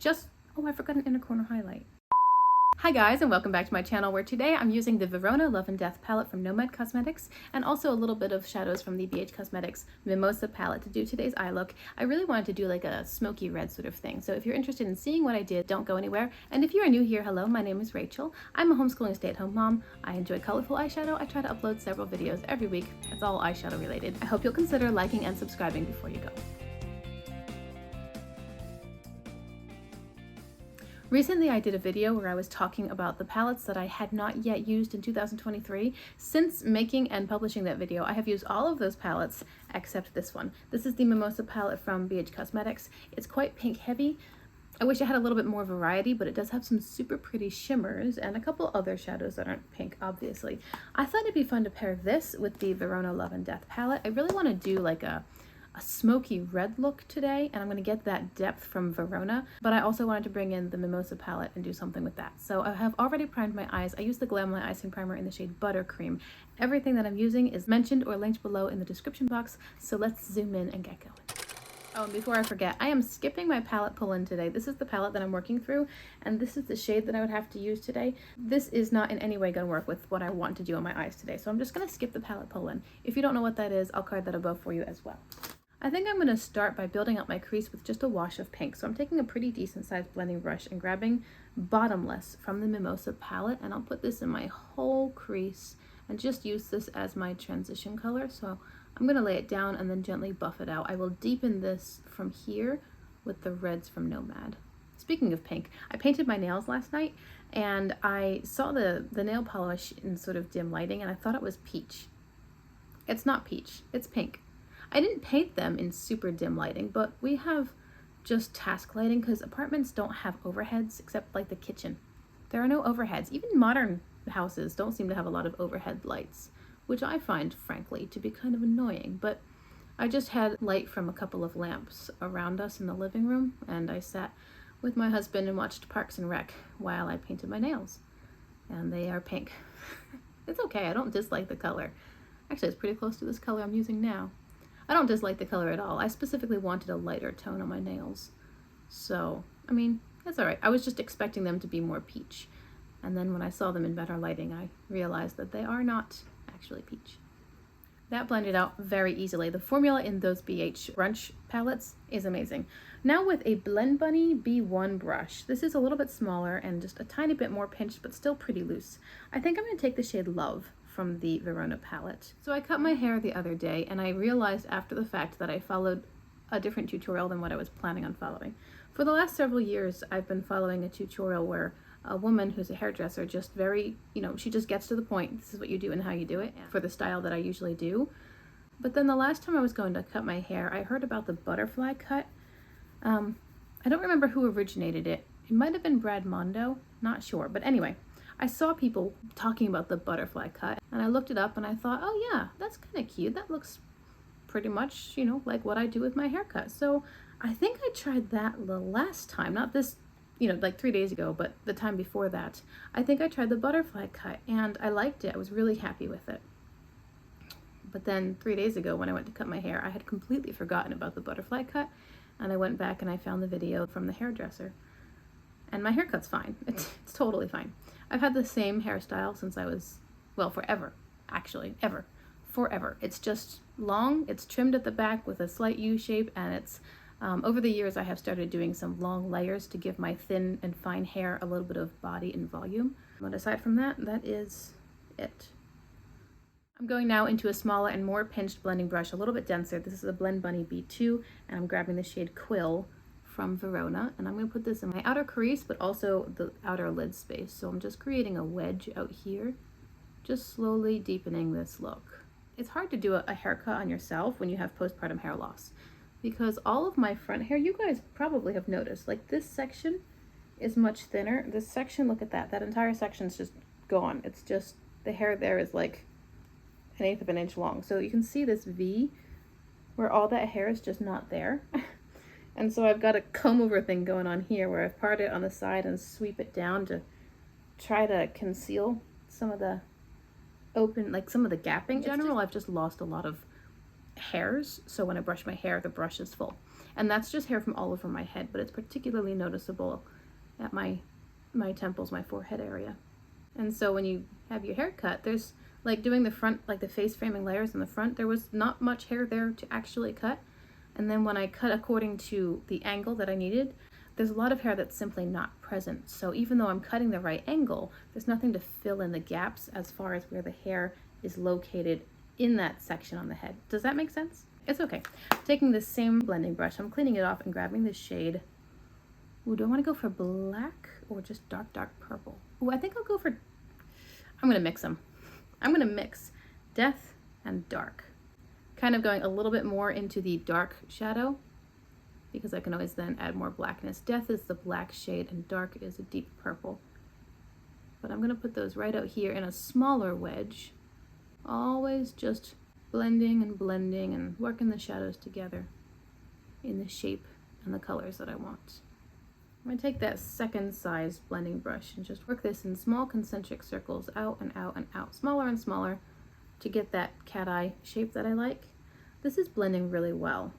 Oh, I forgot an inner corner highlight. Hi guys, and welcome back to my channel, where today I'm using the Verona Love and Death palette from Nomad Cosmetics and also a little bit of shadows from the BH Cosmetics Mimosa palette to do today's eye look. I really wanted to do like a smoky red sort of thing, so if you're interested in seeing what I did, don't go anywhere. And if you are new here, hello, my name is Rachel. I'm a homeschooling stay-at-home mom. I enjoy colorful eyeshadow. I try to upload several videos every week. It's all eyeshadow related. I hope you'll consider liking and subscribing before you go. Recently, I did a video where I was talking about the palettes that I had not yet used in 2023. Since making and publishing that video, I have used all of those palettes except this one. This is the Mimosa palette from BH Cosmetics. It's quite pink heavy. I wish I had a little bit more variety, but it does have some super pretty shimmers and a couple other shadows that aren't pink, obviously. I thought it'd be fun to pair this with the Verona Love and Death palette. I really want to do like a smoky red look today, and I'm going to get that depth from Verona, but I also wanted to bring in the Mimosa palette and do something with that. So I have already primed my eyes. I use the Glamlight Icing Primer in the shade Buttercream. Everything that I'm using is mentioned or linked below in the description box, so let's zoom in and get going. Oh, and before I forget, I am skipping my palette pull-in today. This is the palette that I'm working through, and this is the shade that I would have to use today. This is not in any way going to work with what I want to do on my eyes today, so I'm just going to skip the palette pull-in. If you don't know what that is, I'll card that above for you as well. I think I'm going to start by building up my crease with just a wash of pink. So I'm taking a pretty decent sized blending brush and grabbing Bottomless from the Mimosa palette, and I'll put this in my whole crease and just use this as my transition color. So I'm going to lay it down and then gently buff it out. I will deepen this from here with the reds from Nomad. Speaking of pink, I painted my nails last night and I saw the nail polish in sort of dim lighting and I thought it was peach. It's not peach, it's pink. I didn't paint them in super dim lighting, but we have just task lighting because apartments don't have overheads except like the kitchen. There are no overheads. Even modern houses don't seem to have a lot of overhead lights, which I find, frankly, to be kind of annoying. But I just had light from a couple of lamps around us in the living room, and I sat with my husband and watched Parks and Rec while I painted my nails. And they are pink. It's okay, I don't dislike the color. Actually, it's pretty close to this color I'm using now. I don't dislike the color at all. I specifically wanted a lighter tone on my nails. So, I mean, that's all right. I was just expecting them to be more peach. And then when I saw them in better lighting, I realized that they are not actually peach. That blended out very easily. The formula in those BH brunch palettes is amazing. Now with a Blend Bunny B1 brush. This is a little bit smaller and just a tiny bit more pinched, but still pretty loose. I think I'm going to take the shade Love from the Verona palette. So I cut my hair the other day and I realized after the fact that I followed a different tutorial than what I was planning on following. For the last several years, I've been following a tutorial where a woman who's a hairdresser just very, she just gets to the point. This is what you do and how you do it for the style that I usually do. But then the last time I was going to cut my hair, I heard about the butterfly cut. I don't remember who originated it. It might have been Brad Mondo, not sure. But anyway, I saw people talking about the butterfly cut and I looked it up and I thought, oh yeah, that's kind of cute. That looks pretty much, like what I do with my haircut. So I think I tried that the last time, not this, like 3 days ago, but the time before that. I think I tried the butterfly cut and I liked it. I was really happy with it. But then 3 days ago when I went to cut my hair, I had completely forgotten about the butterfly cut and I went back and I found the video from the hairdresser. And my haircut's fine. It's totally fine. I've had the same hairstyle since I was, well, forever, actually, forever. It's just long, it's trimmed at the back with a slight U shape, and it's, over the years I have started doing some long layers to give my thin and fine hair a little bit of body and volume. But aside from that, that is it. I'm going now into a smaller and more pinched blending brush, a little bit denser. This is a Blend Bunny B2, and I'm grabbing the shade Quill from Verona, and I'm going to put this in my outer crease but also the outer lid space. So I'm just creating a wedge out here, just slowly deepening this look. It's hard to do a haircut on yourself when you have postpartum hair loss because all of my front hair, you guys probably have noticed, like this section is much thinner. This section, look at that entire section is just gone. It's just, the hair there is like 1/8 of an inch long. So you can see this V where all that hair is just not there. And so I've got a comb over thing going on here where I've parted it on the side and sweep it down to try to conceal some of the some of the gapping. In general, I've just lost a lot of hairs, so when I brush my hair, the brush is full. And that's just hair from all over my head, but it's particularly noticeable at my temples, my forehead area. And so when you have your hair cut, there's like doing the front, like the face framing layers in the front, there was not much hair there to actually cut. And then when I cut according to the angle that I needed, there's a lot of hair that's simply not present. So even though I'm cutting the right angle, there's nothing to fill in the gaps as far as where the hair is located in that section on the head. Does that make sense? It's okay. Taking the same blending brush, I'm cleaning it off and grabbing the shade. Ooh, do I want to go for black or just dark, dark purple? Ooh, I think I'll go for, I'm going to mix them. I'm going to mix death and dark. Kind of going a little bit more into the dark shadow because I can always then add more blackness. Death is the black shade and dark is a deep purple. But I'm going to put those right out here in a smaller wedge. Always just blending and working the shadows together in the shape and the colors that I want. I'm going to take that second size blending brush and just work this in small concentric circles out and out and out, smaller and smaller, to get that cat eye shape that I like. This is blending really well.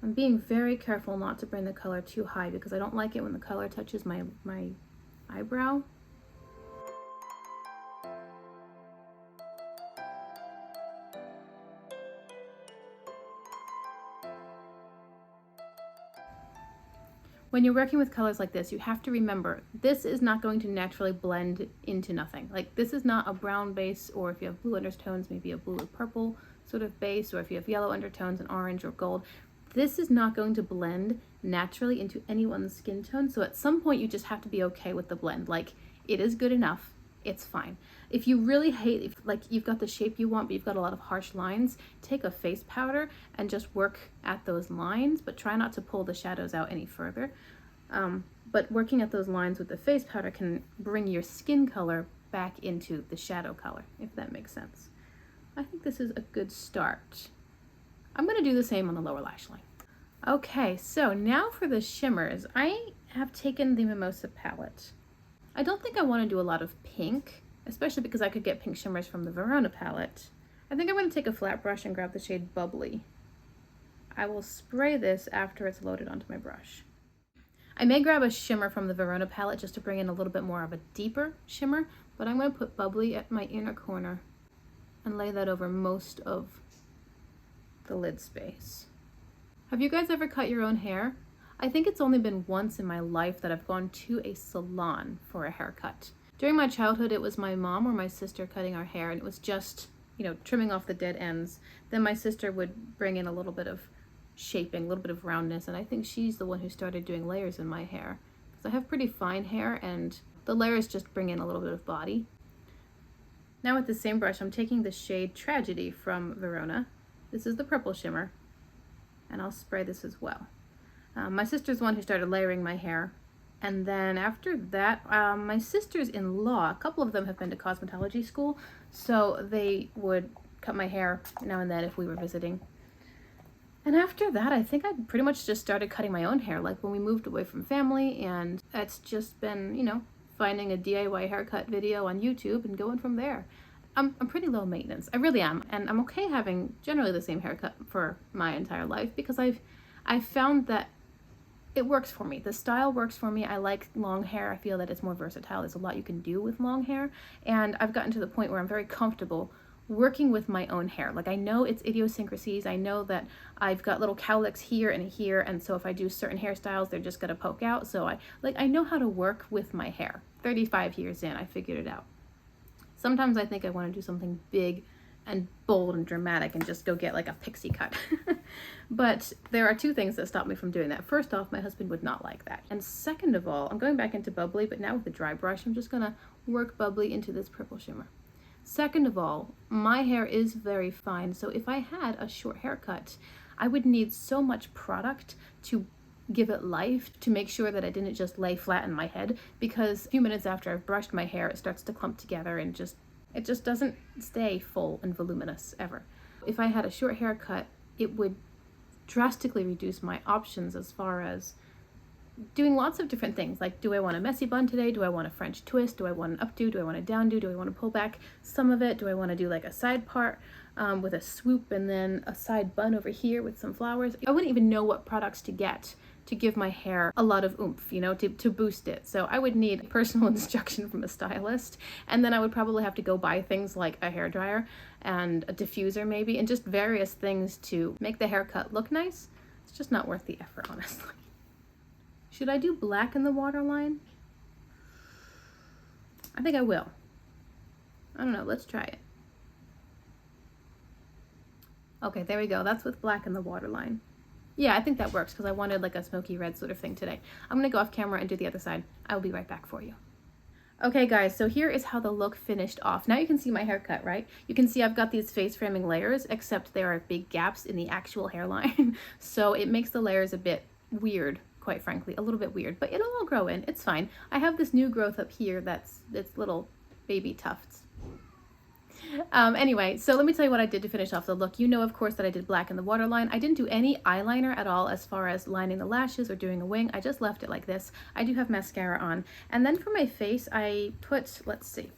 I'm being very careful not to bring the color too high because I don't like it when the color touches my eyebrow. When you're working with colors like this, you have to remember this is not going to naturally blend into nothing. Like this is not a brown base, or if you have blue undertones, maybe a blue or purple sort of base, or if you have yellow undertones and orange or gold. This is not going to blend naturally into anyone's skin tone. So at some point you just have to be okay with the blend. Like it is good enough, it's fine. If you really hate, if like you've got the shape you want, but you've got a lot of harsh lines, take a face powder and just work at those lines, but try not to pull the shadows out any further. But working at those lines with the face powder can bring your skin color back into the shadow color, if that makes sense. I think this is a good start. I'm going to do the same on the lower lash line. Okay, so now for the shimmers. I have taken the Mimosa palette. I don't think I want to do a lot of pink, especially because I could get pink shimmers from the Verona palette. I think I'm going to take a flat brush and grab the shade Bubbly. I will spray this after it's loaded onto my brush. I may grab a shimmer from the Verona palette just to bring in a little bit more of a deeper shimmer, but I'm going to put Bubbly at my inner corner and lay that over most of the lid space. Have you guys ever cut your own hair? I think it's only been once in my life that I've gone to a salon for a haircut. During my childhood, it was my mom or my sister cutting our hair, and it was just, you know, trimming off the dead ends. Then my sister would bring in a little bit of shaping, a little bit of roundness, and I think she's the one who started doing layers in my hair. Because I have pretty fine hair, and the layers just bring in a little bit of body. Now with the same brush, I'm taking the shade Tragedy from Verona. This is the purple shimmer, and I'll spray this as well. My sister's the one who started layering my hair. And then after that, my sisters-in-law, a couple of them have been to cosmetology school, so they would cut my hair now and then if we were visiting. And after that, I think I pretty much just started cutting my own hair, like when we moved away from family, and it's just been, you know, finding a DIY haircut video on YouTube and going from there. I'm pretty low maintenance, I really am, and I'm okay having generally the same haircut for my entire life because I've found that it works for me. The style works for me. I like long hair. I feel that it's more versatile. There's a lot you can do with long hair, and I've gotten to the point where I'm very comfortable working with my own hair. Like I know its idiosyncrasies. I know that I've got little cowlicks here, and so if I do certain hairstyles, they're just gonna poke out. So I know how to work with my hair. 35 years in, I figured it out. Sometimes I think I want to do something big and bold and dramatic and just go get like a pixie cut. But there are two things that stop me from doing that. First off, my husband would not like that. And second of all, I'm going back into Bubbly, but now with the dry brush, I'm just gonna work Bubbly into this purple shimmer. Second of all, my hair is very fine, so if I had a short haircut, I would need so much product to give it life, to make sure that I didn't just lay flat in my head, because a few minutes after I've brushed my hair, it starts to clump together and it just doesn't stay full and voluminous ever. If I had a short haircut, it would drastically reduce my options as far as doing lots of different things. Like, do I want a messy bun today? Do I want a French twist? Do I want an updo? Do I want a downdo? Do I want to pull back some of it? Do I want to do like a side part? with a swoop and then a side bun over here with some flowers. I wouldn't even know what products to get to give my hair a lot of oomph, you know, to boost it. So I would need personal instruction from a stylist, and then I would probably have to go buy things like a hairdryer and a diffuser maybe, and just various things to make the haircut look nice. It's just not worth the effort, honestly. Should I do black in the waterline? I think I will. I don't know, let's try it. Okay, there we go. That's with black in the waterline. Yeah, I think that works because I wanted like a smoky red sort of thing today. I'm gonna go off camera and do the other side. I will be right back for you. Okay guys, so here is how the look finished off. Now you can see my haircut, right? You can see I've got these face framing layers, except there are big gaps in the actual hairline. So it makes the layers a bit weird, quite frankly, a little bit weird, but it'll all grow in, it's fine. I have this new growth up here that's little baby tufts. Anyway, so let me tell you what I did to finish off the look. You know, of course, that I did black in the waterline. I didn't do any eyeliner at all as far as lining the lashes or doing a wing. I just left it like this. I do have mascara on. And then for my face, I put, let's see,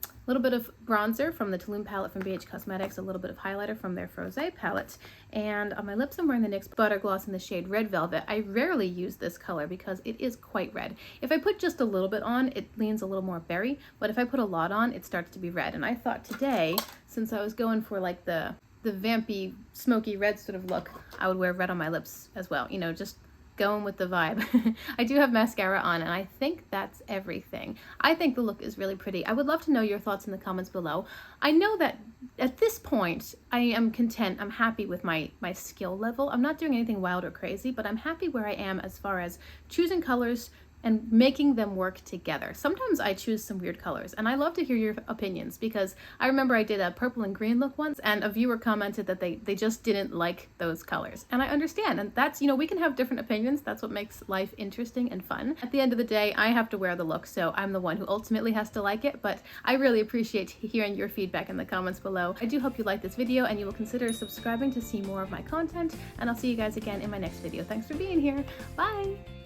a little bit of bronzer from the Tulum palette from BH Cosmetics, a little bit of highlighter from their Frosé palette, and on my lips I'm wearing the NYX Butter Gloss in the shade Red Velvet. I rarely use this color because it is quite red. If I put just a little bit on, it leans a little more berry, but if I put a lot on, it starts to be red. And I thought today, since I was going for like the vampy, smoky red sort of look, I would wear red on my lips as well, you know, just going with the vibe. I do have mascara on, and I think that's everything. I think the look is really pretty. I would love to know your thoughts in the comments below. I know that at this point, I am content. I'm happy with my skill level. I'm not doing anything wild or crazy, but I'm happy where I am as far as choosing colors and making them work together. Sometimes I choose some weird colors, and I love to hear your opinions, because I remember I did a purple and green look once, and a viewer commented that they just didn't like those colors. And I understand, and that's, you know, we can have different opinions. That's what makes life interesting and fun. At the end of the day, I have to wear the look, so I'm the one who ultimately has to like it, but I really appreciate hearing your feedback in the comments below. I do hope you like this video, and you will consider subscribing to see more of my content, and I'll see you guys again in my next video. Thanks for being here. Bye!